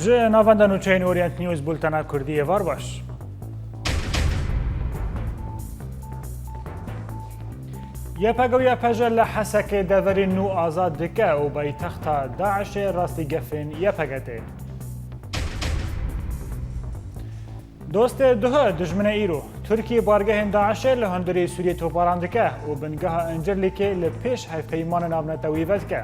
جه ناونده نوچین اورینت نیوز بولتنا کردی وار باش. یه پگوی پجل حسک دوری نو آزاد دکه و بای تخت داعش راستی گفن یه پگته. دوست ده دجمن ایرو ترکیه بارگه داعش لهندری سوریه توپاران دکه و بنگاه انجرلی که لپیش های پیمان نابنتوی ودکه.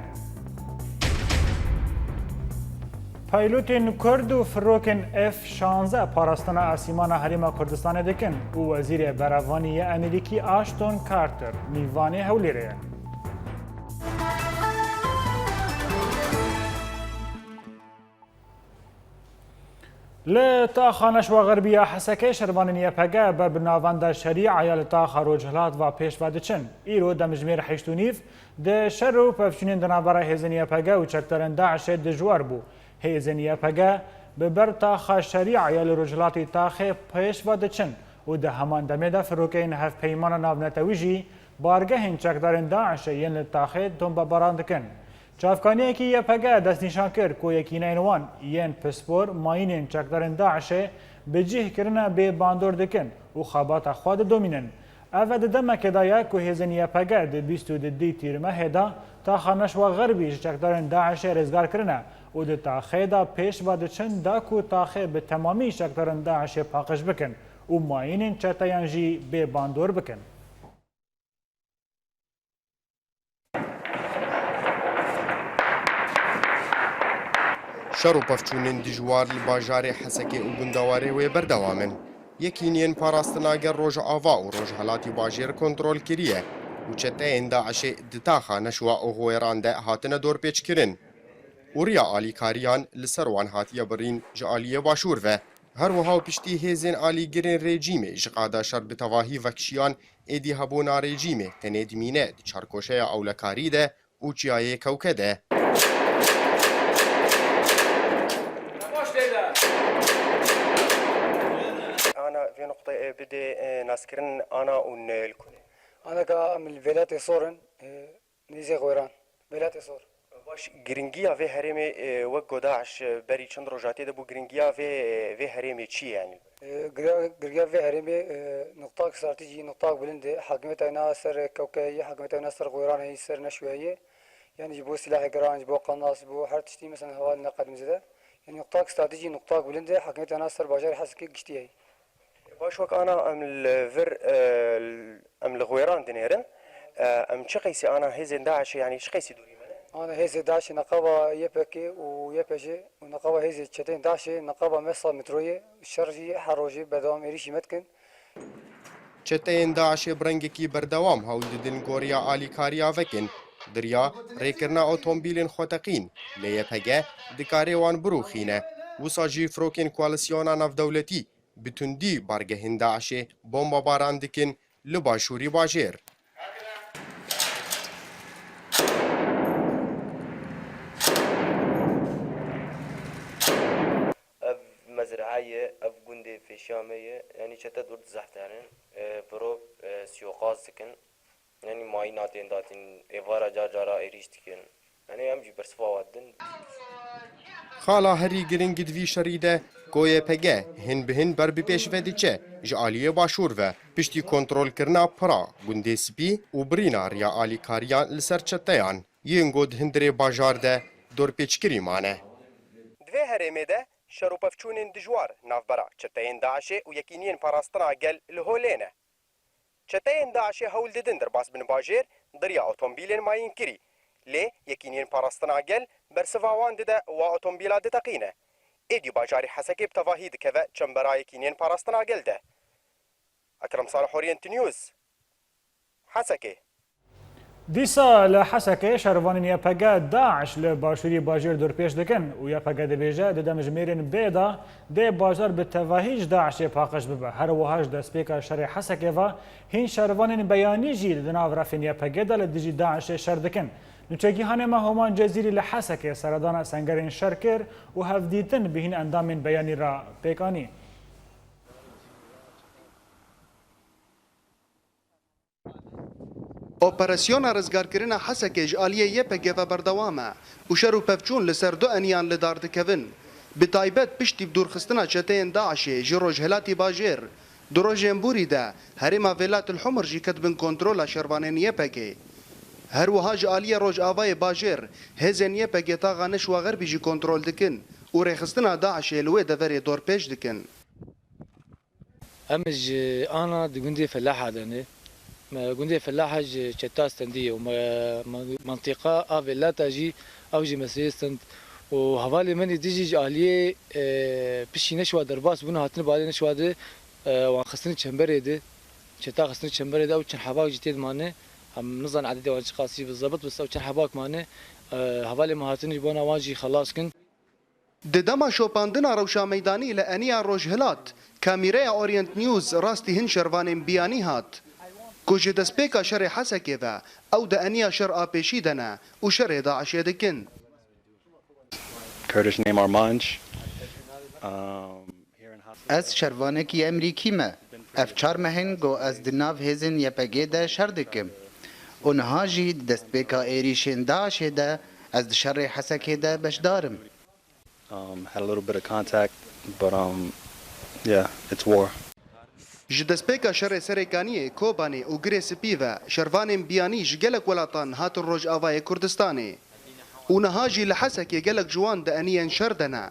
پایلوتین کرد و فروکن F-16 پاراستان آسیمان حریم کردستان دکن و وزیر براوانی امریکی آشتون کارتر میوانی هولیره. لتاخانش و غربیه حسکه شروانیه پگه به بناوند شریع یا لتاخ روجهلات و پیش ودچن ایرو دمجمیر حیشتونیف ده شر و پفچونین دنابره هزنیه پگه و چکترن داعش دجوار بو. هیزنیه پگه به بر تاخ شریع یا لروجلاتی تاخ پیش ودچن و ده همان دمه ده فروکین هف پیمان نابنتویجی بارگه هین چکدارن داعش ین لتاخ دنبا براندکن. چافکانیه که یه پگه دست نشان کرد که یکی نینوان ین پسپور ماینین چکدارن داعش به جه کرنه به باندور دکن و خوابات خواد دومینن. اول دمه که دایا که هیزنیه پگه ده 22 تیرمه هدا تا خانش و غربیش چکدارن داعش رزگار کرنه و ده تاخه دا پیش و ده چند دا کو تاخه به تمامی چکدارن داعش پاقش بکن و ماینین چتایان جی به باندور بکن. شر و پفچونین دیجوار لباجار حسکه و بندواره و بردوامن. یکینین پاراستناگر روژ آوا و روژ حالاتی باجیر کنترول کریه و چتاین داعش دتاخه نشوا و غویران ده هاتن دور پیچ کرن. وریا آلی کاریان لسروان هاتیه برین جالیه باشور و هر وها پشتی هزین آلی گرین رژیمه جقادا شر بتواهی وکشیان ایدی هبونا رژیمه تندمینه چارکوشه اولکاری ده و چیای کوکده. أنا في نقطة بدي نذكرن أنا والكل. أنا كمن الولايات صورن نيزي غويران ولايات صور. باش جرينجيا في هرمي وقو داعش بري چند روجاتي دبو جرينجيا في هرمي تشي يعني. جرينجيا في هرمي نقطة استراتيجي نقطة بلند حكمتنا سر كوكاية حكمتنا سر غويران هي سر نشوية يعني جبوا سلاح جران جبوا قناص جبوا حرب تشتي مثلا هوا نقد مزدا يعني نقطة استراتيجي نقطة بلند حكمتنا سر باجر حسكي قشتي باش وك أنا أم الفر أم الغويران دنيرن أم شقيسي أنا هزين داعش يعني شقيسي دوري منه أنا هزي داعش نقابة يبكي ويبجي ونقابة هزي تشتين داعش نقابة مصر متروية شرجي حروجي بدوام إريشي متكن چتاین داعش برنگکی بردوام هول ددن گوریا آلی کاریا وکن دریا ریکرنا اوتومبیلین خوتقین لیه پگه دکاره وان بروخینه وساجی فروکین کوالسیونا ناف دولتی بتندی بارگهن داعش بومبا باران دکن لباشوری باجر. مزرعية أف جندي في شامية يعني شتت ورد زحتارن برو سيوقاز سكن يعني مايناتين داتين إفارة جارا إيريشتكن يعني أمجي برسفا وادن خالا هری گرنگ دوی شریده گوی پگه هن بهن بر بپیش ودیچه جالیه باشور و پشتی کنترول کرنا پرا گنده سپی و برینا ریا آلی کاریان لسر چتایان ینگود هندره باجار ده دور پیچکری مانه. دوی هرمه ده شروع پفچونین دجوار نافبرا چتاین داعشه و یکینین پاراستنا گل لهولینه. چتاین داعشه هول ددن در باس بن باجر دریا اوتومبیلین ماین کری. لی یکینین پاراستنا گل برسواوان ده و اوتومبیلا ده تقینه. ایدی باجاری حسکی بتواهید که و چنبرا یکینین پاراستنا گل ده. اکرم صالح اورینت نیوز حسکی. دیسا لحسکه شروانین یا پگه داعش لباشوری باجر دور پیش دکن و یا پگه دبیجه دمجمیرین بیدا ده باجر به تواهیج داعش پاقش ببه هر وهاش دست پیکا شر حسکه و هین شروانین بیانی جی دناو رفین یا پگه دل دیجی داعش شر دکن نوچگی هانه ما همان جزیری لحسکه سردان سنگرین شرکر و هفدیتن بهین اندامین بیانی را پیکانی Operasyona rizgarkirina Hesekê ji aliyê YPG ve berdewam e û şer û pevçûn li ser du eniyan li dar dikevin. Bi taybet piştî dûrxistina çeteyên Daişê ji Rojhilatê Bajêr, di rojên Bûrî de herêma Vêlatil Humr jî ketibin kontrola şervanên YPG. Her wiha ji aliyê Rojavayê Bajêr, hêzên YPG taxa Neş û Xerbî jî kontrol dikin û rêxistina Daişê li wê deverê dorpêş dikin. Em ji ana di gundê Felaha de ne. Gundê Felaha ji çeta stendiye û mantıqa a Vêlata jî ew jî meselê stend û hevalê menê dijî ji aliyê pişî neşwa derbas bûne hatine balê neşwa de wan xistinê çemberê de çeta xistinê çemberê de ew çend hevak jî tê dimane hem nizan ededê wan çi qasî bi zebit bis ew çend hevak mane hevalê me hatine ji bona wan jî xelas kin. Di dema şopandina rewşa meydanî li eniya Rojhilat, kamîreya Orient News rastî hin şervanên biyanî hat. Ku ji destpêka şerê Hesekê ve ew di eniya şer a pêşî de ne û şerê Daişê dikin. Kurdish name Armanj. Ez şervanekî Emerîkî me. Ev çar mehin got ez di nav hêzên YPG de şer dikim. û niha jî di destpêka êrîşên Daişê de ez di şerê Hesekê de beşdarim. Had a little bit of contact, but yeah, it's war. Ji destpêka şerê Serêkaniyê, Kobanê û Girê Spî ve şervanên biyanî ji gelek welatan hatin Rojavayê Kurdistanê. û niha jî li Hesekê gelek ji wan di eniyên şer de ne.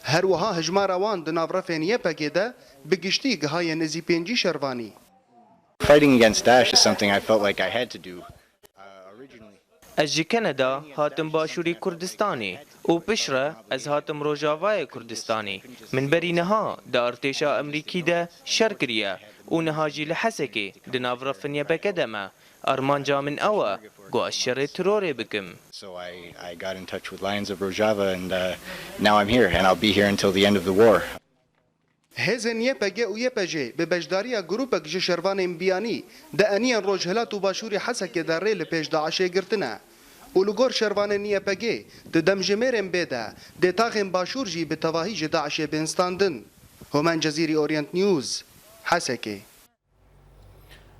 Her wiha hejmara wan di navrefên YPG de bi giştî gihayên nêzî pêncî şervanî. Fighting against Daesh is something I felt like I had to do. Originally. Ez ji Kanada hatim Başûrê Kurdistanê û pişre ez hatim Rojavayê Kurdistanê. Min berî niha di artêşa Emerîkî de şer kiriye û niha jî li Hesekê di navrefên YPG de me. Armanca min ew e got ez şerê terorê bikim. So I got in touch with Lions of Rojava, and now I'm here, and I'll be here until the end of the war. Hêzên YPG û YPJ bi beşdariya grûpek ji şervanên biyanî di eniyan Rojhilat û Başûrê Hesekê de rê li pêş Daişê girtine. û li gor şervanên YPG di demjimêrên bê de dê taxên Başûr jî bi tevahî ji Daişê bên standin. Homen Cezîrî Orient News, Hesekê.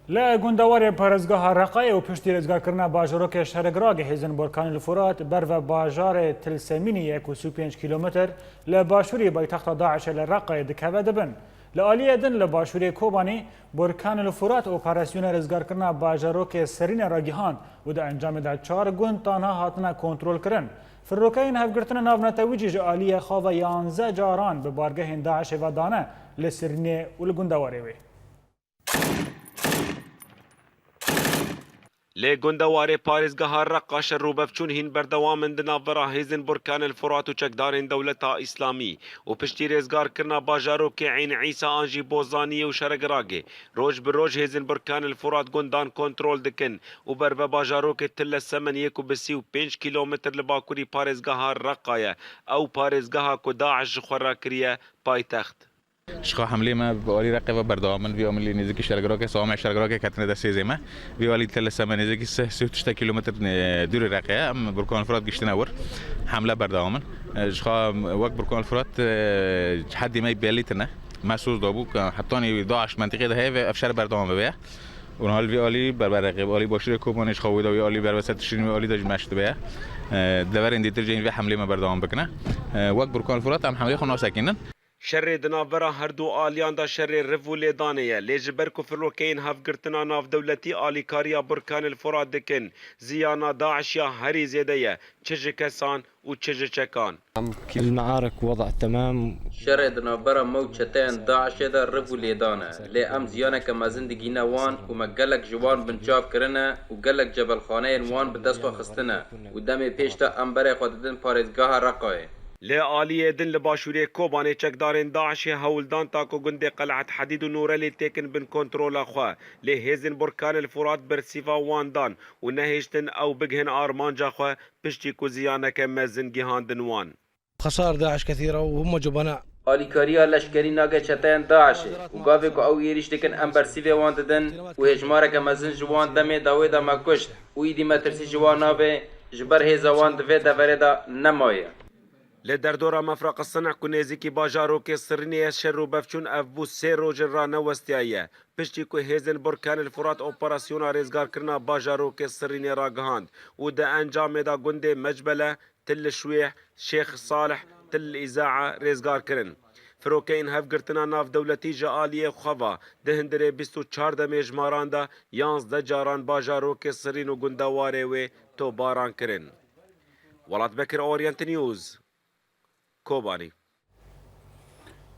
لا گوندوار پارێزگاها ڕقایە و پشتی ڕێزگارکردنا باژۆرۆکێ شەرگراگە هێزن بۆرکانی لفورات بەرڤە باژارێ تلسەمینی 1.5 کیلومتر لە باشووری بایتەختە داعشە لە ڕقای دکەوە دەبن. لە ئالیەدن لە باشووری کۆبانی بۆرکانی لفورات ئۆپاراسیۆنە ڕێزگارکردنا باژارۆکێ سەرینە ڕاگیهاند و دە ئەنجامدا 4 گوند تانها هاتنە کۆنترۆلکردن. فڕۆکەین هەفگرتنە ناونەتەویجی ژە ئالیە خاوە 11 جاران بە بارگەهێن داعشێڤە دانە لە سرینێ و لە گوندەوارێوێ. لê gundewarê parêzgeha Reqa şer û bevçûn hîn berdewamin di navbera hêzên Burkanê Furat û çekdarên Dewleta Îslamî û piştî rêzgarkirina bajarokê Eyn Îsa an jî Bozaniyê û Şeregragê. Roj bi roj hêzên Burkanê Furat gundan kontrol dikin û berve bajarokê Tille Semen 1.5 kilometr li bakurî parêzgeha Reqa ye. Ew parêzgeha ku Daeş ji xwe rakiriye paytext. شخا حمله ما بوالي رقبه بردوامن وی عملی نزدیک شرگراک سوام شرگراک کتنه دسته زمه وی والی تل سمه نزدیک 3 کیلومتر دور رقیه ام برکان فرات گشتن اور حمله بردوامن شخا وقت برکان فرات حد ما بیلیتنه مسعود دابو حتی داعش منطقه ده و افشار بردوام بیا اون حال وی علی برقیب علی باشیر کوبانش خویدا وی علی بر وسط شین وی علی داج مشت بیا دورن دیترجین وی حمله ما بردوام بکنه وقت برکان فرات هم حمله خنا ساکنن شرê di navbera her du aliyan da şerê riv û lêdanê ye lê ji ber ku firokeyên hevgirtina navdewletî alîkariya Burkanê Furat dikin ziyana Daeş ya herî zêde ye çi ji kesan û çi ji çekan. المعارك وضع تمام. شرê di navbera me û çeteyên Daişê de riv û lêdan e. Lê em ziyaneke mezin digîne wan û me gelek ji wan binçav kirine û gelek cebelxaneyên wan bi dest xwe xistine û demê pêş de em berê xwe didin parêzgeha Reqayê. Lê aliyê din li başûrê Kobanê çekdarên Daişê hewildan ta ku gundê Qel'et Hedîd û Nûrelê têkin bin kontrola xwe. Lê hêzên Burkanê Furat bersîva wan dan û nehêştin ew bighin armanca xwe piştî ku ziyaneke mezin gihandin wan. خسار داعش كثيرة وهم جبناء. Alîkariya leşkerî nage çeteyên Daişê û gavê ku ew êrîş dikin em bersîvê wan didin û hejmareke mezin ji wan demê dawê de me kuşt û îdî me tirsî ji wan nabe ji ber hêza wan di vê deverê de nemaye. لی دردورا مفرق الصنع کو نزیکی باجارو که سرنی شر و بفچون اف بو 3 روز را نوستیایه پشتی کو هیزن برکان الفرات اپراسیون رزگار کرنا باجارو که سرنی را گهاند و ده انجام دا گنده مجبله تل شویح شیخ صالح تل اذاعه رزگار کرن فروکین هفگرتنا ناف دولتی جالیه خوا ده هندره 24 دمه جماران دا 11 جاران باجارو که سرین و گندواره و تو باران کرن ولات بکر اورینت نیوز کوبانی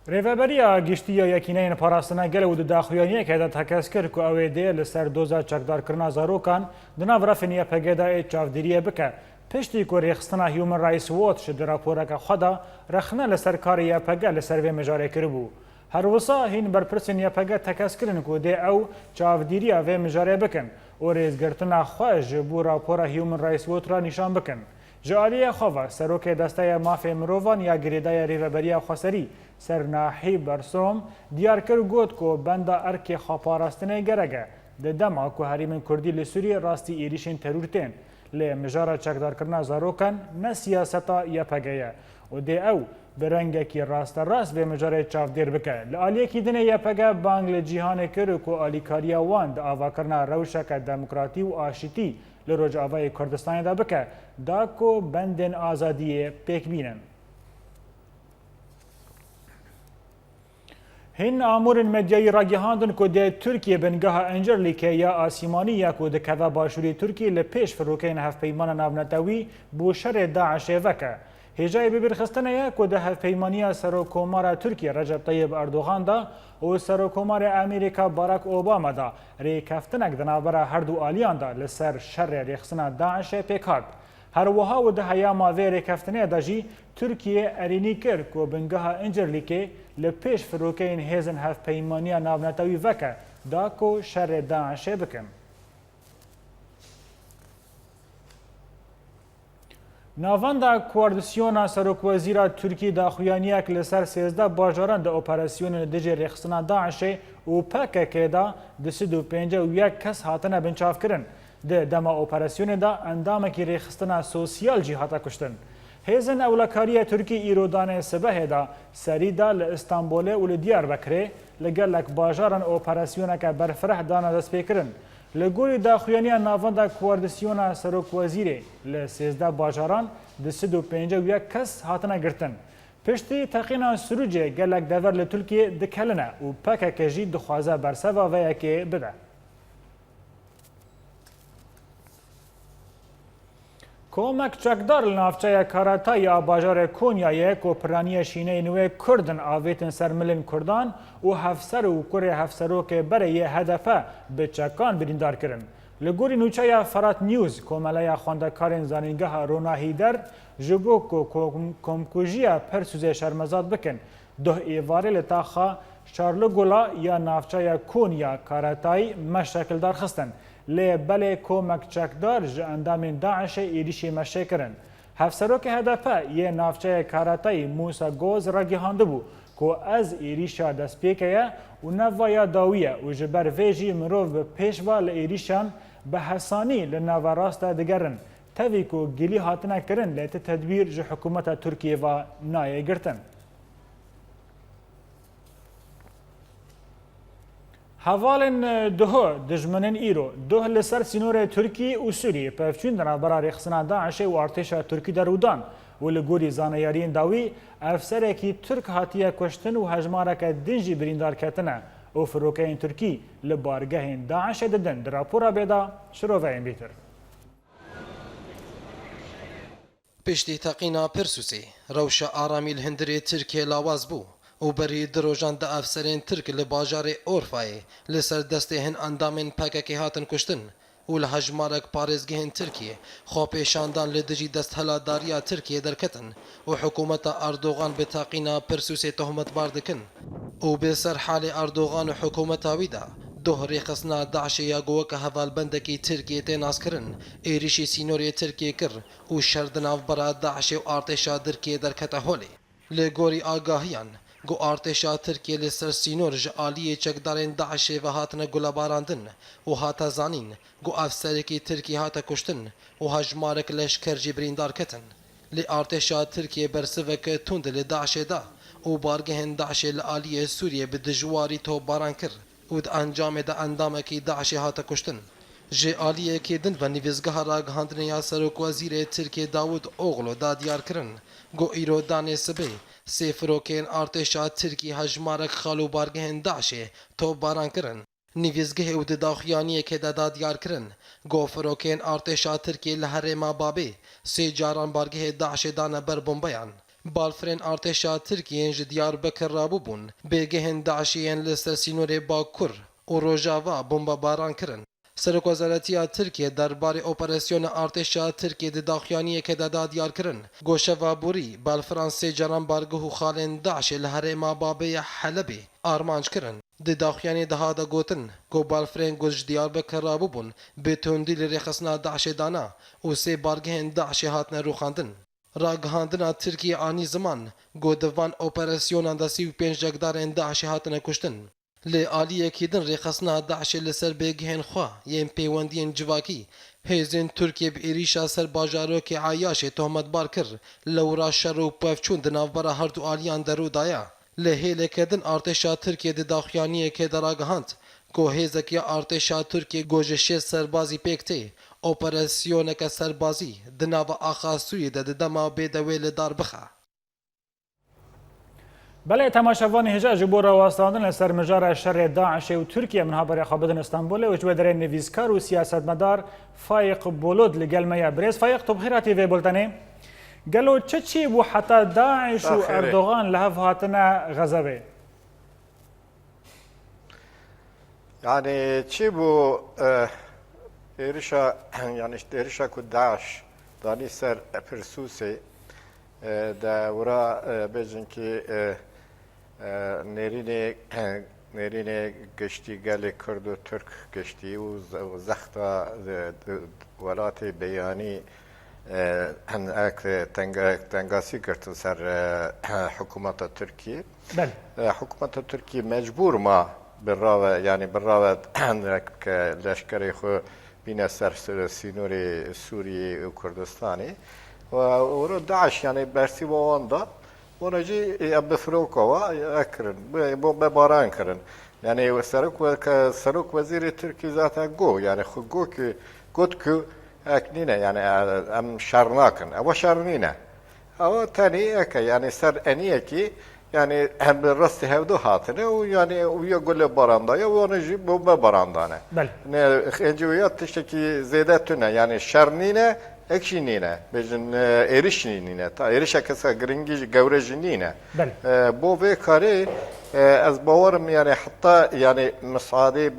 ریوبریا گشتیا یکینین پاراستنا گل و داخویانی که دا تکس کرد که اویده لسر دوزا چکدار کرنا زاروکان دناو رفنیه پگیدا چاودیریه بکه پشتی که ریخستنا هیومن رایس ووتش در راپورا که خدا رخنه لسر کاری پگه لسر وی مجاره کربو هر وصا هین برپرسن یا پگه تکس کرن که ده او چاودیریه وی مجاره بکن و ریزگرتنا خواهش بو راپورا هیومن رایس ووت را نشان بکن جالیه خوا سروک دسته مافی مروان یا گریدای ریوبریا خسری سرناحی برسوم دیار کر گوت کو بندا ارک خاپاراستنه گرگه ده دما کو هریمن کردی لسوری راستی ایریشن ترورتین لی مجاره چکدار کرنا زاروکن نه سیاستا یا پگه و ده او برنگه کی راست به مجاره چاودیر بکه لالیه کی دنه یا پگه بانگل جیهان کرو کو آلیکاریا واند آوا کرنا روشک دموکراتی و آشتی لروج آوای کردستان دا بکه دا کو بندن آزادی پیک بینن هن آمور مدیای راگهاندن که ده ترکیه بنگاه انجرلیکه یا آسیمانی یا که ده کوا باشوری ترکیه لپیش فروکین هف پیمان ناونتوی بو شر داعش وکه هجای ببرخستنه یا که ده هف پیمانی سروکومار ترکیه رجب طیب اردوغان دا و سروکومار امریکا باراک اوباما دا ریکفتنک دنابرا هر دو آلیان دا لسر شر ریخستنا داعش پیکارد هر وها و ده هیاما وی ریکفتنه دا جی ترکیه ارینی کر که بنگاه انجرلیکه لپیش فروکین هیزن هف پیمانی ناونتوی وکه دا که شر داعش بکن ناواندا کواردسیونا سروک وزیرا ترکی دا خویانیک لسر 13 باجاران دا اپراسیون دجی رخصنا داعش و پاکه که دا 205 و یک کس هاتنه بنچاف کرن ده دما اپراسیون دا اندام کی رخصنا سوسیال جی هاتا کشتن هیزن اولکاری ترکی ایرودان سبه دا سری دا لإستانبول و لدیار بکره لگلک باجاران اپراسیون که برفرح دانا دست پیکرن لگوری داخویانی ناواندا کواردسیونا سروک وزیره ل13 باجاران 205 و یک کس هاتنه گرتن پشتی تقینا سروجه گلک دور لترکیه دکلنه و پاکه کجی دخوازه برسوا و یکی بده کومک چکدار لنافچه کاراتای باجار کونیای کو پرانی شینه نوی کردن آویتن سرملن کردان و هفسر و کره هفسرو که برای هدفه به چکان بریندار کرن. لگوری نوچه فرات نیوز کوملای خواندکارن زانینگاه رونا هیدر جگو کو کمکوژیا پرسوزه شرمزاد بکن. ده ایواره لطاخا شارلوگولا یا نافچه کونیا کاراتای مشکل دار خستن. لی بله کومک چکدار جه اندام داعش ایریشی مشه کرن. هفسروک هدفه یه نافچه کاراتای موسا گوز را گیهانده بو که از ایریشا دست پیکه و نوایا داویه و جبر ویجی مروف به پیشوا لایریشان به حسانی لنوا راستا دگرن تاوی که گلی هاتنه کرن لیت تدبیر جه حکومت ترکیه و نایه گرتن. حوالن ده دجمنن ایرو ده لسر سینور ترکی و سوریه پفچون دنا برا رخصنا داعش و ارتش ترکی درودان و لگوری زانیارین داوی افسر کی ترک هاتیه کشتن و هجمارک دنجی بریندار کتنه و فروکین ترکی لبارگه داعش ددن در راپورا بیدا شروع وین بیتر پشتی تقینا پرسوسی روش آرامی الهندری ترکیه لاواز بو و بری دروژان دا افسرین ترک لباجار اورفای لسر دسته هن اندامین پاککی هاتن کشتن و لحجمارک پارزگهن ترکیه خوابشاندان لدجی دست هلاداریا ترکیه درکتن و حکومت اردوغان به تاقینا پرسوسی تهمت باردکن و به سر حال اردوغان و حکومت ویدا ده ریخصنا داعش یا گوک حوال بندکی ترکیه تیناس کرن ایریشی سینوری ترکیه کر و شردناف برا داعش و ارتشا درکیه درکتا هولی لگوری آگاهیان گو ارتشا ترکیه لسر سینور جعالی چکدارین داعش و هاتن گلاباراندن و هاتا زانین گو افسرکی ترکی هاتا کشتن و هجمارک لشکر جبریندار کتن لی ارتشا ترکیه برسوک تند لی داعش دا و بارگهن داعش لآلیه سوریه به دجواری تو باران کر و د انجام دا اندام کی داعش هاتا کشتن جه آلیه که دن و نویزگاه را گهاندن یا سروک وزیر ترکیه داود اوغلو دا دیار کرن گو ایرو دانه سبه سه فروکین ارتشا ترکی هجمارک خالو بارگهن داعش تو باران کرن نویزگه او د داخیانی که دا دیار کرن گو فروکین ارتشا ترکی لحره ما بابه سه جاران بارگه داعش دانه بر بمبیان بالفرین ارتشا ترکیین ج دیار بکر رابو بون بگهن داعشیین لسر سینور باکور و روژاوا بمبا باران کرن سرک وزارتی ترکیه درباره اپراسیون ارتشا ترکیه د داخیانی که دا دیار کرن گوشوا بوری بالفران سه جاران بارگه و خالن داعش لحره ما بابه حلبه آرمانج کرن د داخیانی ده دا گوتن گو بالفرین گوش دیار بکر رابو بون به تندی لرخصنا داعش دانا و سه بارگهن داعش هاتن روخاندن راگهاندنا ترکیه آنی زمان گو دوان اپراسیونان دا 35 جگدارن داعش هاتن کشتن لی آلیه که دن رخصنا داعش لسر بگهن خواه یم پیوندین جواکی هیزن ترکیه به ایریشا سر باجارو که عیاش تهمت بار کر لورا شر و پفچون دناو برا هر دو آلیان درو دایا لهیله کدن ارتشا ترکیه د داخیانی که دراگهاند گو هیزکی ارتشا ترکیه گوجشه سربازی پکته اپراسیون که سربازی دناو آخا سوی د دما بدویل دار بخه بله تماشاوان هجا جبور واستاندن لسر مجار شر داعش و ترکیه من هابر خابدن استانبول و جوه در نویزکار و سیاستمدار فایق بولود لگل میا برز فایق تو بخیراتی وی بولتنه قالوا تشي بو حتى داعش واردوغان لهف هاتنا غزبه يعني تشيبو إيرشا يعني إيرشا كو داعش داني سر برسوسي دا ورا بيجنكي نيريني قشتي قالي كردو ترك قشتي وزختا ولاتي بياني هن اك تنگاسی کرد سر حکومت ترکیه. بله. حکومت ترکیه مجبور ما بالراوة يعني بالراوة عندك لشکری خو بین سر سینوری سوری و کردستانی و داعش يعني برسی واندا ونجي بفروكا واكرن بباران كرن يعني سرك وزير تركي ذاته جو يعني خو جو كي قدكو اكنينا يعني ام شرناكن او شرنينا او تاني اك يعني سر انيكي يعني هم بالرست هودو هاتنه ويعني ويقول براندايا ونجي بو براندانه بله انجويات تشتكي زيدتنا يعني شرنينا اكشنينا بجن اريشنينا تا اريشا كسا جرينجي جورجنينا بله بو بكاري از باورم يعني حتى يعني مصادي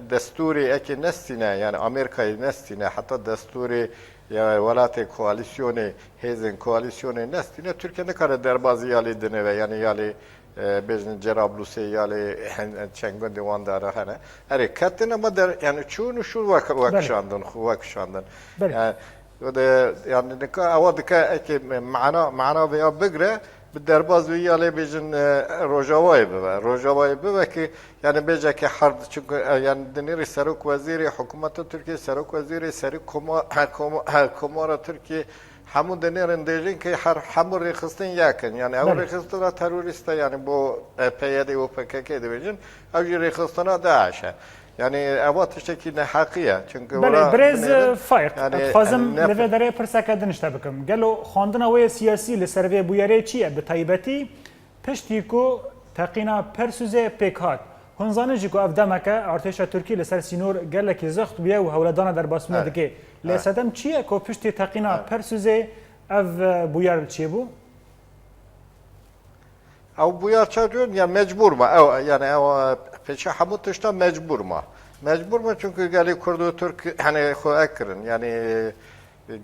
دستوري اكي نستنا يعني امريكا نستنا حتى دستوري يعني ولات كواليسيوني هيزن كواليسيوني نستنا تركيا نكره دربازي يالي دنه يعني يالي بجن جرابلوسي يالي چنگون دیوان داره هنه اره کتنا ما در يعني چون شو وكشاندن وكشاندن يعني نكا اود كا معنا بيا بقره بالدرباز ويا لي بيجن روجاواي بوا كي يعني بيجا كي حرب يعني دنيري سروك وزيري حكومة تركيا سروك وزيري سروك كومارا تركيا همون دنيرن ديجين كي همون ريخستين ياكن يعني اول ريخستنا تروريستا يعني بو بيادي و بكاكي ديجين او ريخستنا داعش يعني اوات تشكي حقيقيه چونكه بله برز فايق خازم لفدري پرسکه دنشته بکم قالوا خواندنا وی سیاسی لسروی بویره چیه به تایبتی پشتی کو تقینا پرسوزه پیکات هنزانه جی کو افدمکه ارتش ترکی لسر سینور گله کی زخت بیا و هولدان در باسمه دکه لسدم چیه کو پشتی تقینا پرسوزه اف بویر چی بو او بويار چادون يعني مجبور ما او يعني او پیش همون تشتا مجبور ما چونکه گلی کرد و ترک يعني خو اكرن يعني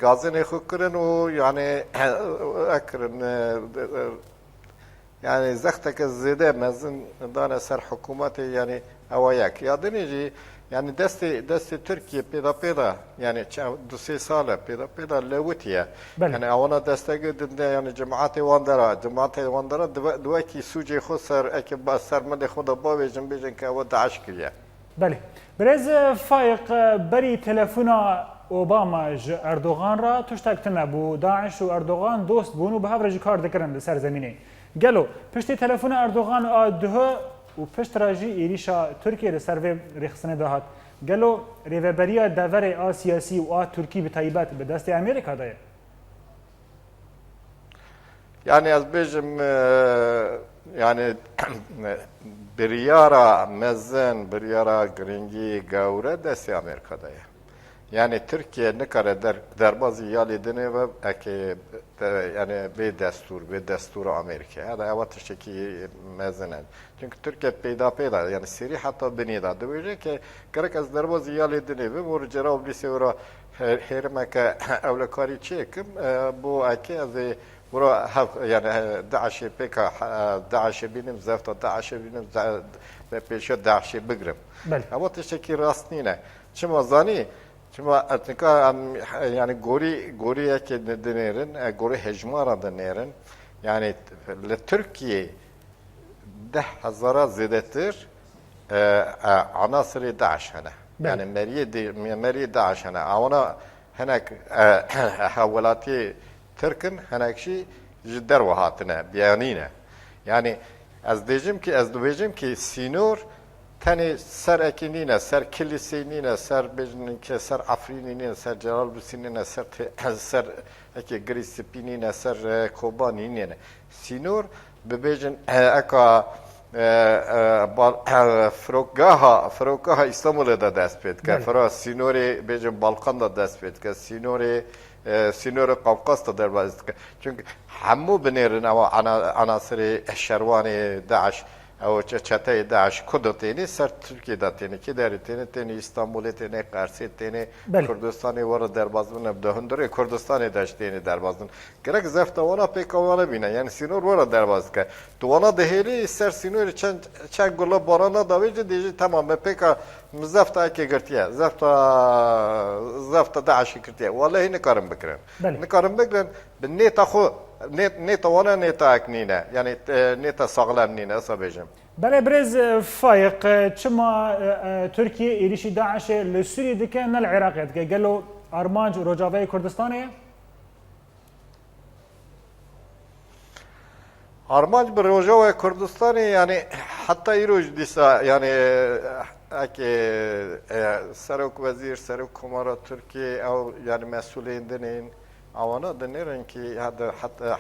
غازن خو کرن و يعني اكرن يعني زختك زياده مزن دان سر حكومت يعني اوياك يادنيجي يعني دستي تركيا بيدا يعني دو سي ساله بيدا لوتيا يعني اونا دستك يعني جماعات واندرا دواكي سوجي خسر اكي سر مد خود باوي جنبيجن كا ود 10 كليا بله برز فايق بري تلفونا اوباما ج اردوغان را تشتکت نبو داعش و اردوغان دوست بون و به هفرجی کار دکرن لسر زمینه گلو پشتی تلفون اردوغان آده و پشت راجی ایریشا ترکیه لسر و رخصنه دهات گلو ریوبریا دور آ سیاسی و آ ترکی به طیبت به دست امریکا دایه يعني از بيجم يعني بريارا مزن بريارا گرنگی گوره دست امریکا دایه يعني تركيا نكره دربازي يالي دنيا و اكي يعني بدستور امريكا هذا اوقات شكي مزنن çünkü Türkiye peyda yani seri hatta beni da dövecek ki gerek az derboz yali dine ve bu cerab lise ora hermeka evlakari çekim bu aki az bura yani Daesh pek Daesh benim zafta Daesh benim ve peşe Daesh bigrim ama teşekkür rastnine çima zani çima atnika yani gori ki denerin gori hecmara denerin yani Türkiye 10,000 زیادتر عناصر داعش هنه يعني مري داعش هنه اونا هناك حولاتي تركن هناك شيء جدر وهاتنا بيانينا يعني از دوجم ki سينور تاني سر اكينينا سر كليسينينا سر بجنين سر افرينينا سر جلال بسينينا سر اكي غريسبينينا سر كوبانينا سينور ببيجن اكا فروگاه İstanbul'da da dest ped که فرا سینوری بیجن بالکان da dest ped که سینور قفقاز da در باز که çünkü همو بنیرن او عناصر شروانی داعش او çetey داعش kudetini ser Türkiye'de teni ki teni İstanbul'e teni Kars'e teni Kürdistan'ı var derbazın da hundure Kürdistan'ı da teni derbazın gerek zafta ona pek avana bina yani sinor var derbaz ki tuana deheli ser sinor çen gola barana da vece deji tamam pek mzafta ki gertiye zafta داعش gertiye vallahi ne karım bekren بالنيتا خو نيتا وانا نيتا اكنينا يعني نيتا ساغلام نينا صبيجم بله برز فايق چما تركيا إيريشي داعش لسوريا دكا نال العراق دكا قالوا أرمانج روجافي كردستانية أرمانج بروجافي كردستاني يعني حتى يروج ديسا يعني اكي سرك وزير سرك كمارة تركيا او يعني مسؤولين دنين اونا دنيرن كي هذا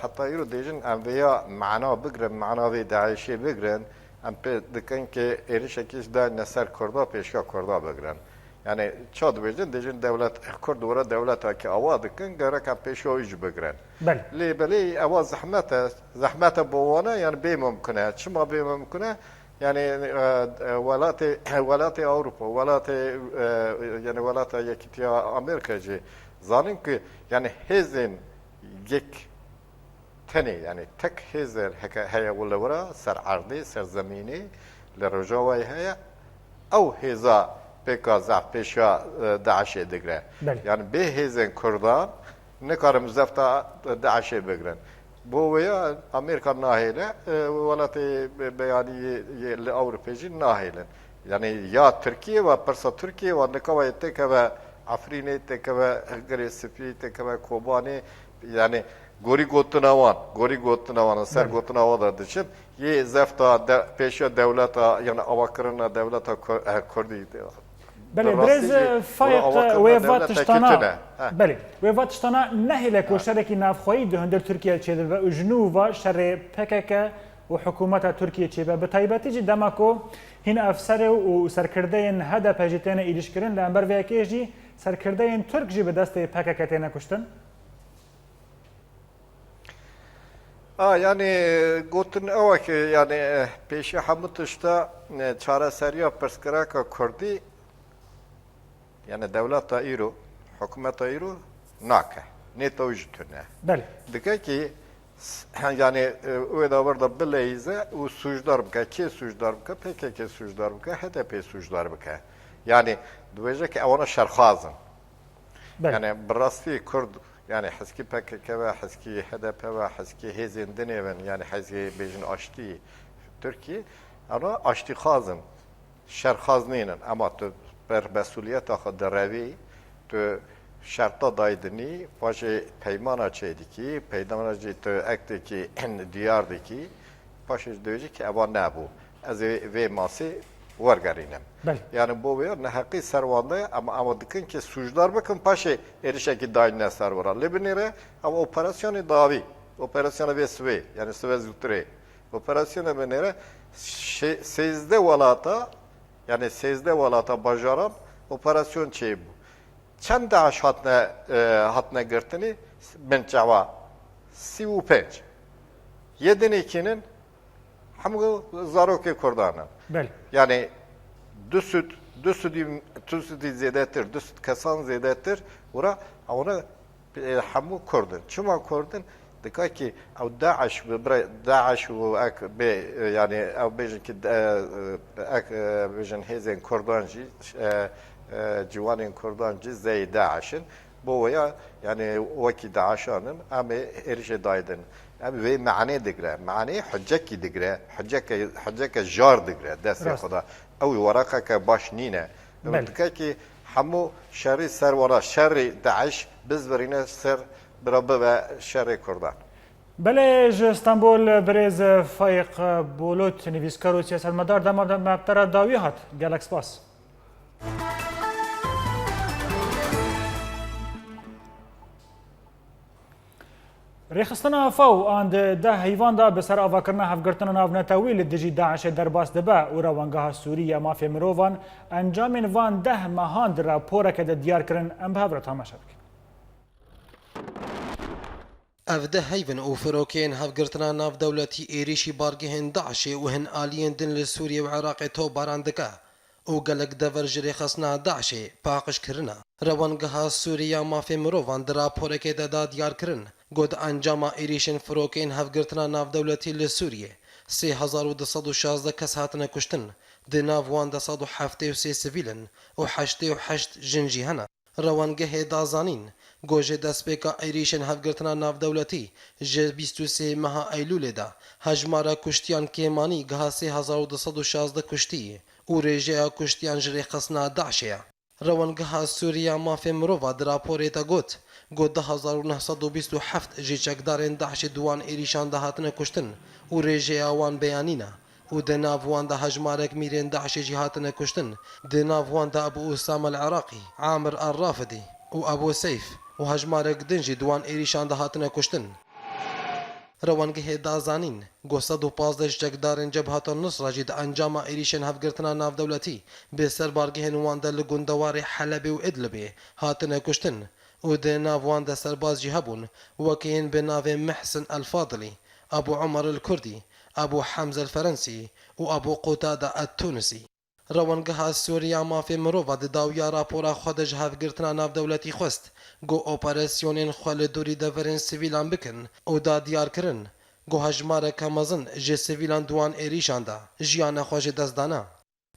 حتى يرو ديجن ام ويا معنا بگرن معنا وي داعشي بگرن ام دكن كي erişekiş da neser kurda peşka kurda بگرن yani çad bejin dejin devlet kurd ora devlet ki ava dikن gerek peşo iş بگرن li beli ava zahmete bowana yani be mümküne çima be mümküne yani velatı Avrupa yani velatı yakitiya Amerikacı zanın ki yani hezin yek tane yani tek hezer haya ولا ورا سر عرضي سر زميني لرجوي هيا او هزا بكازا بيشا داعش دغرا يعني به هزن كردان نكارم زفتا داعش بگرن bu veya Amerika nahile velatı beyani Avrupa'cı nahile yani ya Türkiye ve persa Türkiye ve nekava tekeve Afrin'e tekeve Gresipli tekeve Kobani yani gori gotnavan ser gotnavan da dışın ye zefta peşe devleta yani avakırına devleta Kurdi بله برز فايق ويفات تشتنا بله ويفات تشتنا نهلك وشركي نافخوي ده هندر تركيا تشيدل و جنوبا شر PKK وحكومة تركيا تشيبا بتايبتي جي دماكو هنا افسر و سركردين هدف هجتين ilişkirin لامبر ويكيجي سركردين ترك جي بدست PKK تينا كشتن yani gotun avak yani peşi hamutuşta çare seriya perskraka Kurdi yani devlet İro, hükümet İro naka. Ne tavcutuna. Bel. Dike ki yani o da var da bileyze o suçlar bka ki suçlar bka PKK suçlar bka HDP suçlar bka. Yani diyecek ki ona şerhazın. Yani براستی Kurd yani حزکی PKK ve حزکی HDP ve حزکی hezin deneven yani حزکی bejin açtı Türkiye ama açtı khazın şerhazının ama بر مسئولیت آخر دروی تو شرطا دایدنی باشه پیمانا چه دیکی پیمانا جی تو اکتی کی دیار دیکی باشه دویجی که اوان نبو از وی ماسی ورگرینم yani bu ve ne hakkı servanda ama dikkin ki suçlar bakın paşa erişe ki daine servara lebinire ama operasyonu davi operasyonu ve sve yani sve zutre operasyonu benere sezde valata yani sezde valata bajaram operasyon çey bu çend daş hatne girtini ben çava 35 7-2'nin hamı zaroke kordana yani düsüt zedetir, düsüt kasan zedetir. Ora ona hamu kordun. Çuma kordun? Dikkat ki av Daesh ve Daesh ve ak be yani av bejin ki ak bejin hezen kordancı civanın kordancı zey Daesh'in bu ya yani o ki Daesh'ın ama erişe daydın. Abi ve mane digre, mane hücceki digre, hücceki jar digre deste خدا. او ورقه که باش نینه بلکه که همو شری سر ورا شر داعش بزبرینه سر برابه و شر کردان بله استانبول برز فایق بولوت نویسکار و سیاستمدار دمار مبتر داوی هات گلکس باس ریخستنا فاو آن ده حیوان دا بسر آواکرنا هفگرتنا ناونتاوی لدجی داعش درباس دبا و روانگاه سوریه مافیا مروان انجام وان ده مهان در راپورا که دیار کرن ام بهبرا تماشا بکن. اف ده هیون او فروکین هفگرتنا ناو دولتی ایریشی بارگهن داعش و هن آلین دن لسوریه و عراق تو باراندکا او گلک دور جری خصنا داعش پاقش کرنا روانگاه سوریه مافیا مروان در راپورا که دا دیار کرن گود انجام ایریشن فروکین هفگرتنا ناو دولتی لسوریه 3216 کس هاتنه کشتن ده ناوان 273 سویلن و 88 جنجی هنه روانگه دازانین گوجه دسپیکا ایریشن هفگرتنا ناو دولتی جه 23 ماه ایلول دا هجمارا کشتیان کیمانی گه 3216 کشتی و ریجه کشتیان جری خصنا داعشه روانگه سوریه مافی مروفا در راپوری تا گوت گو 1927 جی چکدارین داعش دوان ایریشان ده هاتنه کشتن و ریجه آوان بیانینا و ده ناوان ده هجمارک میرین داعش جی هاتنه کشتن ده ناوان ده ابو اسامه العراقی عامر الرافدی و ابو سیف و هجمارک دنجی دوان ایریشان ده هاتنه کشتن روانگه دازانین گو 115 چکدارین جبهت النصره جی ده انجام ایریشن هفگرتنا ناو دولتی به سر بارگه نوان ده لگندوار حلب و ادلب هاتنه کشتن و ده ناوان ده سرباز جی هبون وكين بناف محسن الفاضلي أبو عمر الكردي أبو حمزة الفرنسي وأبو قتادة التونسي روانگه سوریا مافی مروفا ده داویا راپورا خودج هفگرتنا ناو دولتی خست گو اپراسیونین خوال دوری دورین سیویلان بکن و دا دیار کرن گو هجمار کمازن جه سیویلان دوان ایریشان دا جیان خوش دزدانا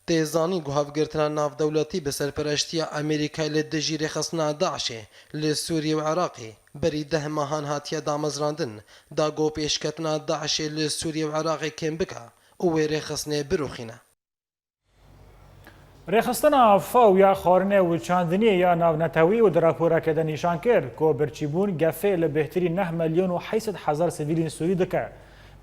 تیزانی گو هفگرتنا ناو دولتی به سرپرشتی امریکای لدجی رخصنا داعشه لسوری و عراقی بری ده ماهان هاتیا دامزراندن دا گو پیشکتنا داعشه لسوری و عراقی کم بکا او رخصنه بروخینه ریخستنا فاو یا خارنه و چاندنی یا ناونتاوی و در راپورا که ده نیشان کرد که برچیبون گفه لبهتری 9 ملیون و 800 هزار سویلین سوری دکه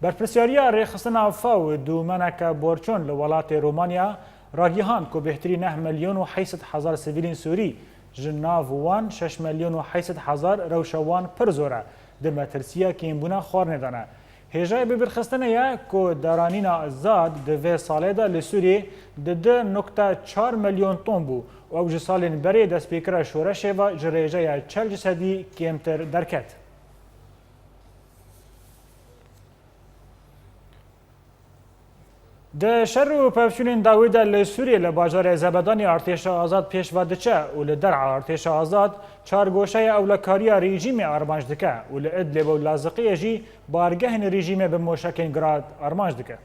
برپرسیاریا ریخستنا فاو دومنک بورچون لولات رومانیا راگیهان که بهتری 9 ملیون و 800 هزار سویلین سوری جناو وان 6 ملیون و 800 هزار روشوان پر زوره ده مترسیه که این بونا خارنه دانه هجای ببرخستنه یا که درانین ازاد دوی ساله دا لسوری ده 2.4 میلیون تون بو و اوج سالین بری دست پیکر شورشه و جریجه یا 40% کمتر درکت. ده شر و پفشونین داوی ده لسوری لباجار زبدانی ارتش آزاد پیش و دچه و لدرع ارتش آزاد چار گوشه اولکاری رژیم ارمانج دکه و لعدلب و لازقیه جی بارگهن رژیم به موشکین گراد ارمانج دکه.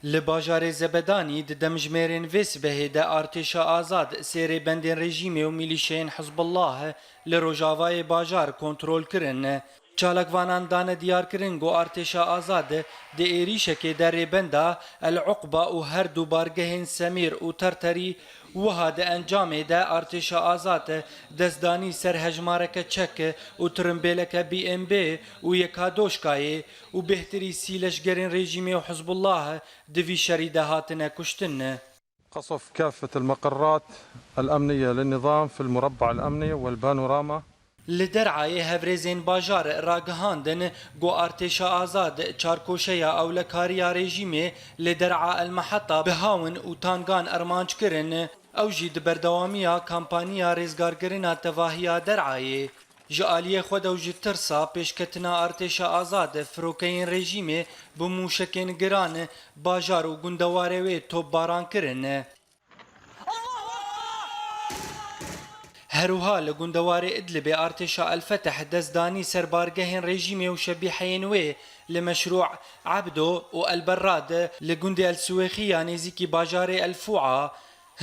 لباجار زبدانی دمجمرین ویس به ده ارتش آزاد سیر بندین رژیم و میلیشین حزب الله لروجاوای باجار کنترل کرن چالکوانان دانه دیارکردن گو ارتشا آزاد د عێریشekê derê benda El Uqba û her du bargehên Semîr û Terterî wiha di encamê de artêşa azad destdanî ser hejmareke çek û tirimbêleke BMB û yeka doşkayê û bêhtirî sî leşgerên rejîmê û Hizbullah di vî şerî de hatine kuştin. قصف كافة المقرات الأمنية للنظام في المربع الأمني والبانوراما. Li derayê hevrêzên bajar ragihandin got artêşa azad çarkoşeya ewlekariya rejîmê li der'a El Meheta bihawin û tangan ermanc kirin ew jî di berdewamiya kampanya rêzgarkirina tevahiya derayê ji aliyê xwe de ji tirsa pêşketina artêşa azad firokeyên rejîmê bi mûşekên giran bajar û gundewarê wê topbaran kirin. هەروها لە گوندەوارێ ئیدلبێ ئارتێشا ئەلفەتەح دەستدانی سەربارگەهێن ڕێژیمێ و شەبیحەیەن وێ لە مەشروع عەبدۆ و ئەلبەراد لە گوندی ئەلسوێخیە نێزیکی باژارێ ئەلفوعا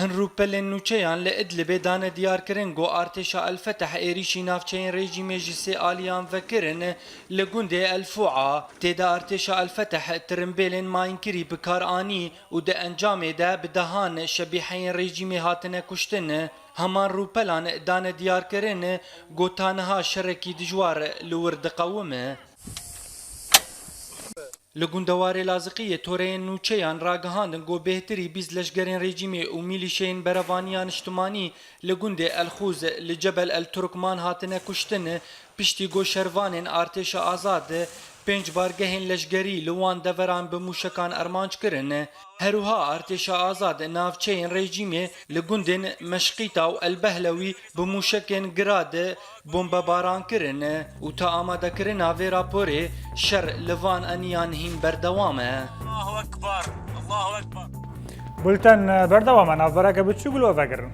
هەنروپەلێن نوچەیان لە ئیدلبێ دانە دیارکردن گۆ ئارتێشا ئەلفەتەح ئێریشی ناوچەیەن ڕێژیمێ ji sê aliyan vekirin li gundê Elfu'a têda artêşa Elfeteh tirimbêlên mayînkirî bi kar anî û di encamê de bi dehan şebîheyên rejîmê hatine kuştin. Heman rûpelan dane diyarkirin gotaniha şerekî dijwar li wir diqewime. Li gundewarê Laziqiyê toreyên nûçeyan ragihandin got bêhtirî bîst leşgerên rejîmê û mîlîşeyên berevaniya niştimanî li gundê Elxûz li Cebel El Turkman hatine kuştin piştî got şervanên artêşa azad 5 bargehên leşgerî li wan deveran bi mûşekan ermanc kirin. Herûha artêşa azad navçeyên rejîmê li gundên Meşqîta û Elbehlewî bi mûşekên girad bombebaran kirin û ta amadekirina vê raporê şer li van eniyan hîn berdewam e. Allahu Ekber, Allahu Ekber. Bulten berdewam e navbereke biçûk bilo vegirin.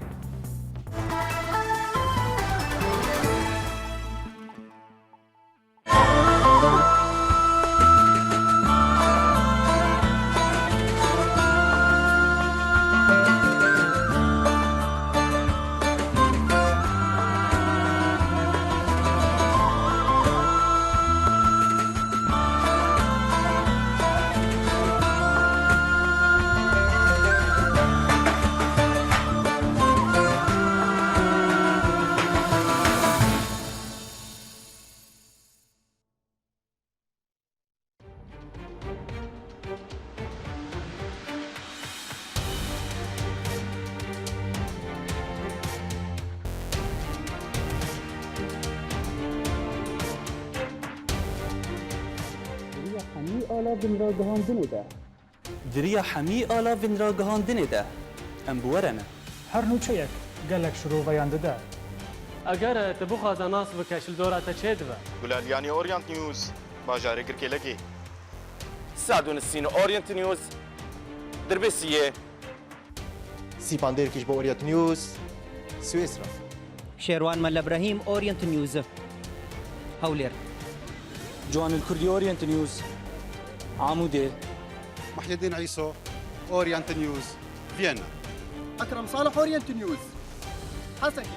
Diriya hemî ala vin ragihandinê de em bi were ne. Her nûçeyek gelek şiroveyan dide. Eger te bixwaze nas bike ji dora te çê dibe. Gulalyanî Orient News bajarê Girkêlekê. Sad û nisîn Orient News dirbêsiyê. Sîpanderkî ji bo Orient News Swêsra. Şerwan Mel İbrahim Orient News Hewlêr. Ciwanil Kurdî Orient News Amûdê. Muhyiddin İso Orient News Vienna. Akram Salih Orient News Haseki.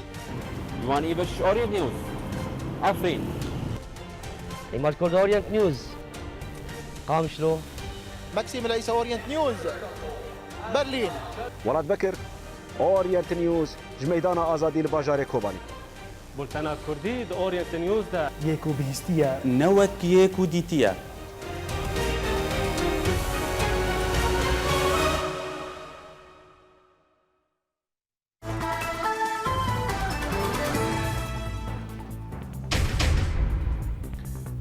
Ciwan İbeş Orient News Afrin. İmar Kurd Orient News Qamşlo. Maxim Reis Orient News Berlin. Walad Bekir Orient News ji meydana azadî li bajarê Kobanî. Bultena Kurdî di Orient News de yek û bihîstiye. Newek yek û dîtiye.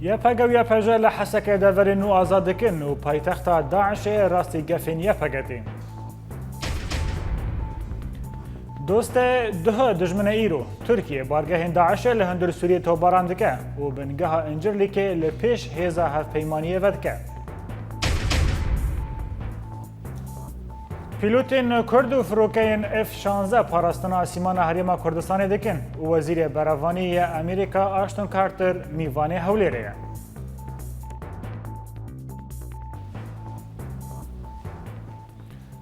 Yepege û yepeje li Hesekê deverên nû azad dikin û paytexta Daişê rastî gefên yepegedê. Dostê duhe dijmine îro, Tirkiye bargehên Daişê li hundir Sûriyê topbaran dike û bingeha Incirlîkê li pêş hêza hevpeymaniyê ve dike. Pîlotên Kurd û firokeyên F-16 parastina Sîmana Herêma Kurdistanê dikin û Wezîrê Berevanî ya Amerîka Ashton Carter mîvanê Hewlêrê ye.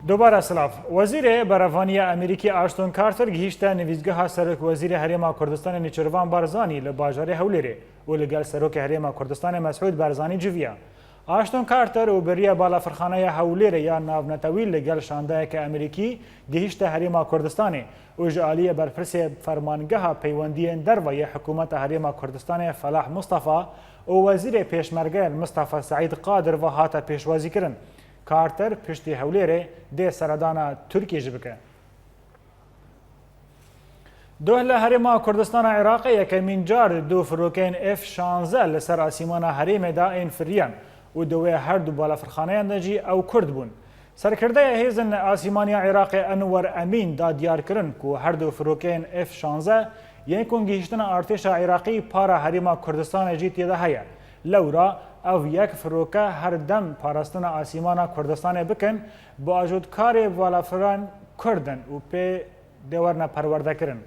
Dobara silav. Wezîrê Berevanî ya Amerîkî Ashton Carter gihîşte nivîzgeha Serokwezîrê Herêma Kurdistanê Nêçîrvan Barzanî li bajarê Hewlêrê û و لەگەل سەرۆکی هەرێما کوردستانی مەسعود بارزانی جویە. ئاشتۆن کارتەر و بریە بالافرخانەیە هەولێرە یان ناونەتەوی لەگەل شاندایەکە ئەمریکی گەیشتە هەرێما کوردستانی و ژ ئالیە بەرپرسێ فەرمانگەها پەیوەندیên دەرڤەیە حکوومەتە هەرێما کوردستانی فەلاح مستەفا و وەزیرێ پێشمەرگەیان مستەفا سعید قادر و هاتە پێشوازیکردن. کارتەر پشتی هەولێرێ دێ سەردانە تورکیش بکە. دوه لە هەرێما کوردستانە عێراقی یەکەمین جار دوو فرۆکەین F-16 لەسەر ئاسیمانە هەرێمێدا ئین فریان و دوێ هەردوو بالافرخانەیان دەجی ئەو کورد بوون. سەرکردەیە هێزن ئاسیمانیا عێراقی ئەنوەر ئەمین دا دیارکردن و هەردوو فرۆکەین F-16 یەن کۆنگیشتنە ئارتێشە عێراقی پارە هەرێما کوردستانێجی تێدا هەیە. لەورا ئەو یەک فرۆکە هەردەم پاراستنە ئاسیمانە کوردستانێ بکەن بۆ ئاژۆدکارێ بالافران کوردن و پێ دێوەرنە پەروەردەکردن.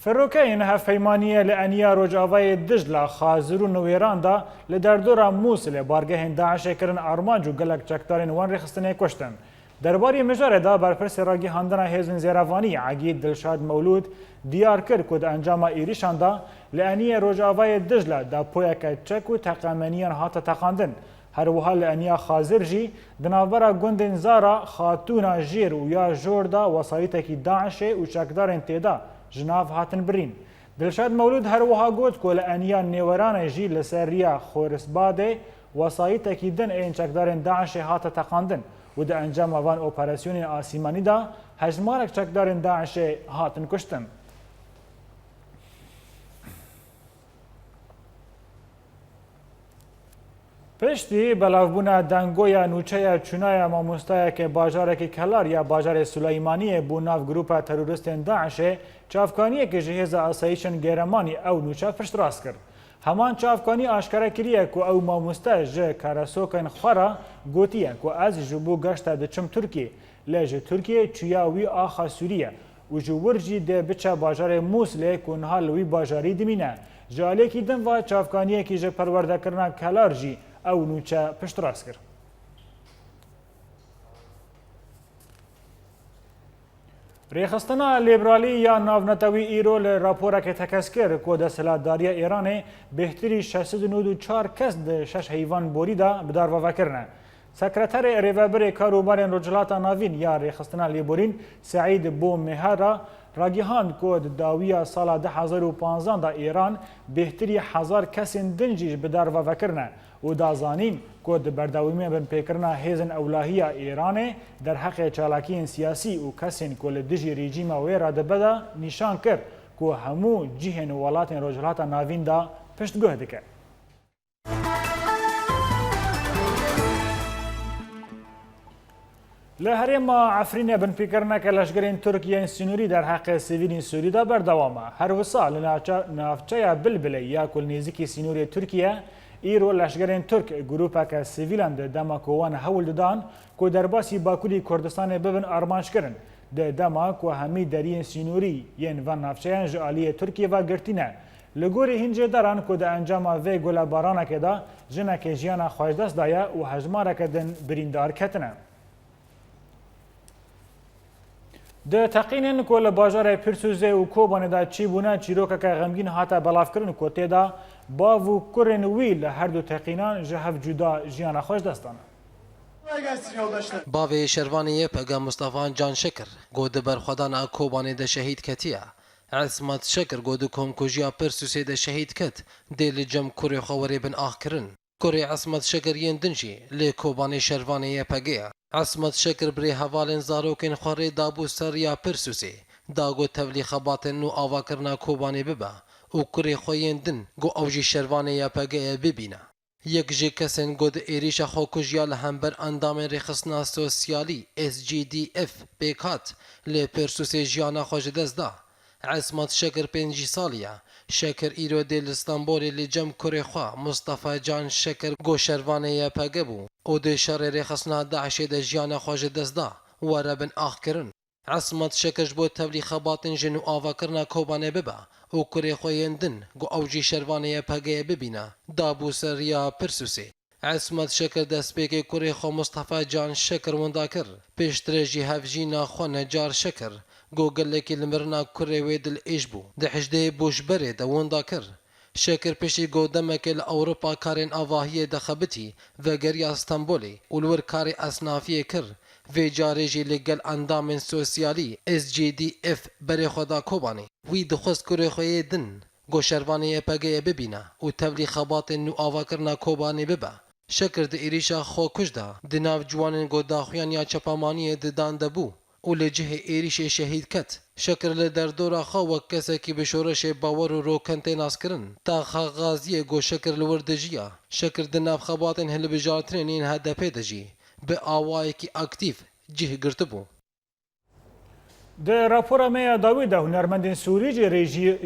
فرۆکەین هەفپەیمانیە لە ئەنیا ڕۆژاوای دژلا خازر و نوێراندا لە دەردۆرا مووسلێ بارگەهێن داعشێکردن ئارمانج و گەلک چەکدارên wan rêxistinê کوشتن. دەربارەی مژارێدا بەرپرسێ ڕاگەیاندنا هێزن زێراڤانî عەگید دڵشاد مەولود دیار کرد ku di encama êrîşanda li ئەنیە ڕۆژاوای دژلا dapoyeke çek û teqemeniyan hate teqandin. Herwiha li ئەنیا xazir jî di navbera gundên Zara xatûna jêr û ya jor da wesayîtekî Daişê û çekdarên têda ji nav hatin birîn. Dilşad Mewlud herwiha got ku li ئەنیا nêweranê jî li ser riya Xorisbadê wesayîtekî din ên çekdarên Daişê hate teqandin û di encama van operasyonên asîmanî da hejmarek çekdarên Daişê hatin kuştin. Piştî belavbûna dengoya nûçeya çûnaya mamostayeke bajarekî Kelar ya bajarê Suleymaniyê bû nav grupa teroristên Daişê çavkaniyekê ji hêza asayişên Gêremanî ew nûçe piştrast kir. Heman çavkanî aşkere kiriye ku ew mamoste ji keresokên xwe re gotiye ku ez ji bo geşta diçim Tirkiyê lê ji Tirkiyê çûya wî axa Sûriye û ji wir jî dê biçe bajarê Mosulê ku niha li wî bajarî dimîne. Ji alêkî din ve çavkaniyekî ji perwerdekirina Kelar jî ew nûçe piştrast kir. Rêxistina lêberalî ya navnetewî îro li raporekê tekeskir ku desthilatdariya Îranê bêhtirî 694 kes di 6 heyvan borî da bi darvevekirine. Sekreterê Rêveberê Karûbarên Rojhilata Navîn ya rêxistina lêborîn Seîd Bomehera ragihand ku di dawiya sala 2015 da Îran bêhtirî 1000 kesên din jî bi darvevekirine û dazanîn ku di berdewamî bin pêkirina hêzên ewlahiya Îranê derheqê çalakiyên siyasî û kesên ku li dijî rejîma wê re dibe de nîşan kir ku hemû cihên û welatên Rojhilata Navîn da piştguh dike. Li herêma Efrînê binpêkirineke leşgerên Tirkiyeyên Sinûrî derheqê sivîlên Sûrî da berdewam e. Her wisa li navçeya Bilbilê ya ku nêzîkî Sinûrê Tirkiye îro leşgerên Türk grûpeke sivîlan di dema ku wan hewl didan ku derbasî Bakurî Kurdistanê bibin armanjkirin. Di dema ku hemî deriyên Sinûrî yên van navçeyan ji aliyê Tirkiye ve girtîne. Li gorî hincê deran ku di encama vê gulebaranekê da jinekê jiyana xweşdest daye û hejmareke din birîndar ketine. Di teqînên ku li bajarê Pîrsûzê û Kobanê da çîbûne çîrokeke xemgîn hate belavkirin ku têda bav û kurên wî li her du teqînan ji hev cuda jiyana xweşdest dane. Bavê şervaniyê pega Mustafa Can Şekir got di berxwedana Kobanê de şehîd ketiye. Esmat Şekir got di komkujiya Pîrsûzê de şehîd ket dê li cem kurê xwe werê bin axkirin. Kurê Esmat Şekir yên din jî lê Kobanê şervaniyê pegeye. Esmat Şekir birê hevalên zarokên xwe rê dabû ser ya Pîrsûzê da got tevlî xebatên nû avakirina Kobanê bibe û kurê xwe yên din got ew jî şervanê ya pegeyê bibîne. Yek ji kesên got di êrişa xwekujiya li hember endamên rêxistina sosyalî SGDF pêk hat lê Pîrsûzê jiyana xwe ji dest da. Esmat Şekir 5 salî ye. Şekir îro dê li Stenbolê li cem kurê xwe Mustafa Can Şekir got şervanê ya pege bû û di şerê rêxistina Daişê de jiyana xwe ji dest da were bin axkirin. Esmat Şekir ji bo tevlî xebatên jin û avakirina Kobanê bibe û kurê xwe yên din got ew jî şervanê ya pegeyê bibîne dabû ser ya Pîrsûzê. Esmat Şekir destpêkê kurê xwe Mustafa Can Şekir winda kir. Pêştirê jî hevjîna xwe Necar Şekir گۆگەلێکی لمرنا کوڕێ وێ دل ئێش بوو دە حژدەیە بۆشبەرێ دەوەندا کرد شکر پشتی گودمک اروپا کارین آواهی دخبتی و گریا استانبولی اولور کاری اصنافی کر و جارجی لگل اندام سوسیالی SGDF بر خدا کوبانی وی دخست کره خوی دن گوشروانی پگه ببینه و تولی خبات نو آوا کرنا کوبانی ببه شکر د ایریشا خو کجدا دناو جوانن گوداخیان یا چپامانی ددان دبو و لجه ایریش شهید کت شکر لدردورا خو و کسی که به شورش باور و روکنت ناس کرن تا خغازی گو شکر لوردجیا شکر دناف خباتن هل بجارترین این هدفه دجی به آوایی که اکتیف جه گرت بو د راپور میا داوود هنرمند سوری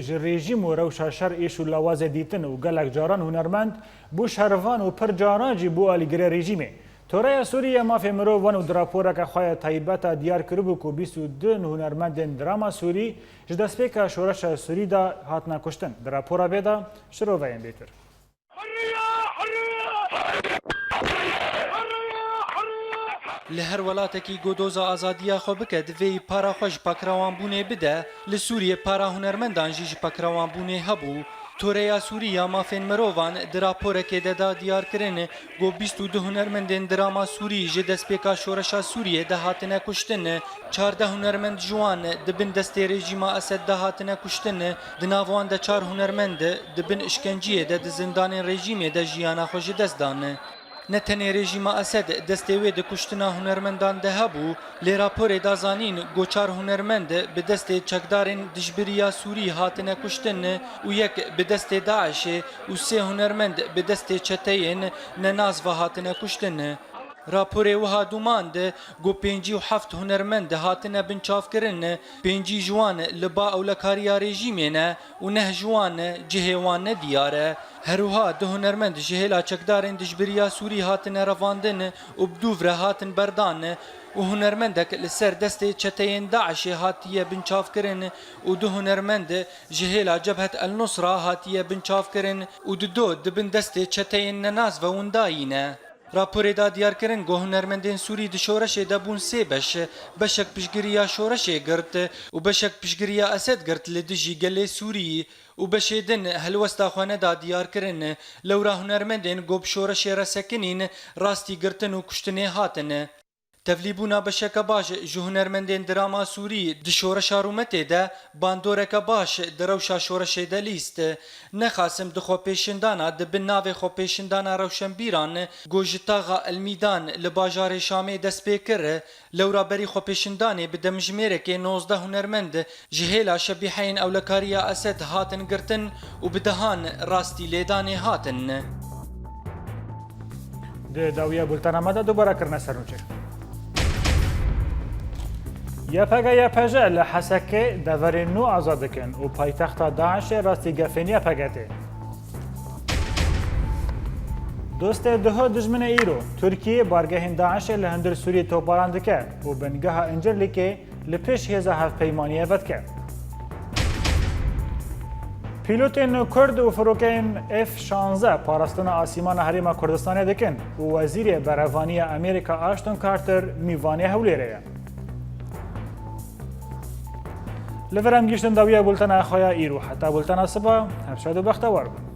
رژیم و روشا شر ایشو لواز دیتن و گلک جاران هنرمند بو شروان و پر جاران جی بو آلیگر رژیمه تورای سوریه مافی مرو ون و دراپورا که خواه طیبتا دیار کربو که 22 هنرمند دراما سوری جدسپیک شورش سوری دا هاتنا کشتن دراپورا بیدا شروع وین بیتر لهر ولاتکی گودوزا آزادیا خو بکد وی پارا خوش پاکروان بونه بده لسوریه پارا هنرمندان جیج پاکروان بونه هبو توریا سوریا مافین مروان دراپور که دادا دیار کرن گو 22 هنرمندین دراما سوری جدس پیکا شورشا سوریه ده هاتنه کشتن 14 هنرمند جوان دبن دست رژیم اسد ده هاتنه کشتن دناوان ده 4 هنرمند دبن اشکنجیه ده زندان رژیم ده جیانا خوش دست دانه نتنه رژیم اسد دستوی د کشتنا هنرمندان ده هبو لی راپور دازانین گوچار هنرمند به دست چکدارین دجبریا سوری هاتنه کشتن و یک به دست داعش و 3 هنرمند به دست چتین نناز و هاتنه کشتن راپور وها دوماند گو 57 هنرمند هاتنه بنچاف کرن 5 جوان لبا او لکاریا رژیمینه و 9 جوان جهوان دیاره هروها ده هنرمند جهلا چکدارین دجبریا سوری هاتنه رواندن و بدوفره هاتن بردان و هنرمندک لسر دست چتین داعش هاتیه بنچاف کرن و ده هنرمند جهلا جبهت النصره هاتیه بنچاف کرن و دو دبن دست چتین نناز و ونداینه راپور دا دیار کرن گو هنرمندین سوری د شورش دبون سه بشک پشگریا شورش گرت و بشک پشگریا اسد گرت لدجی گله سوری و بشیدن هلوستا خوانه دا دیار کرن لورا هنرمندین گو بشورش رسکنین راستی گرتن و کشتنه هاتن تفلیبونا بشک باش جو هنرمندین دراما سوری د شورش رومته ده باندورک باش دروشا شورش ده لیست نخاسم د خو پیشندانا د بناوی خو پیشندانا روشن بیران گوجتاغا المیدان لباجار شامی دست پیکر لورا بری خو پیشندانی به دمجمره که 19 هنرمند جهیلا شبیحین اولکاریا اسد هاتن گرتن و بدهان راستی لیدان هاتن د داویه بولتانا مده دوباره کرنه سرنوچه یا پجه لحسکه دور نو آزاد کن و پایتخت داعش راستی گفینی پگته دوست ده دجمن ایرو ترکیه بارگاه داعش لهندر سوریه توپاراند که و بنگاه انجر لیکه لپش هزا هف پیمانیه ود که پیلوتین کرد و فروکین F-16 پاراستان آسیمان حریم کردستان دکن و وزیر بروانی امریکا آشتون کارتر میوانی هولیره لورم گیشتن داویه بولتن اخویا ایرو حتی بولتن صبح همشاد و بختوار بود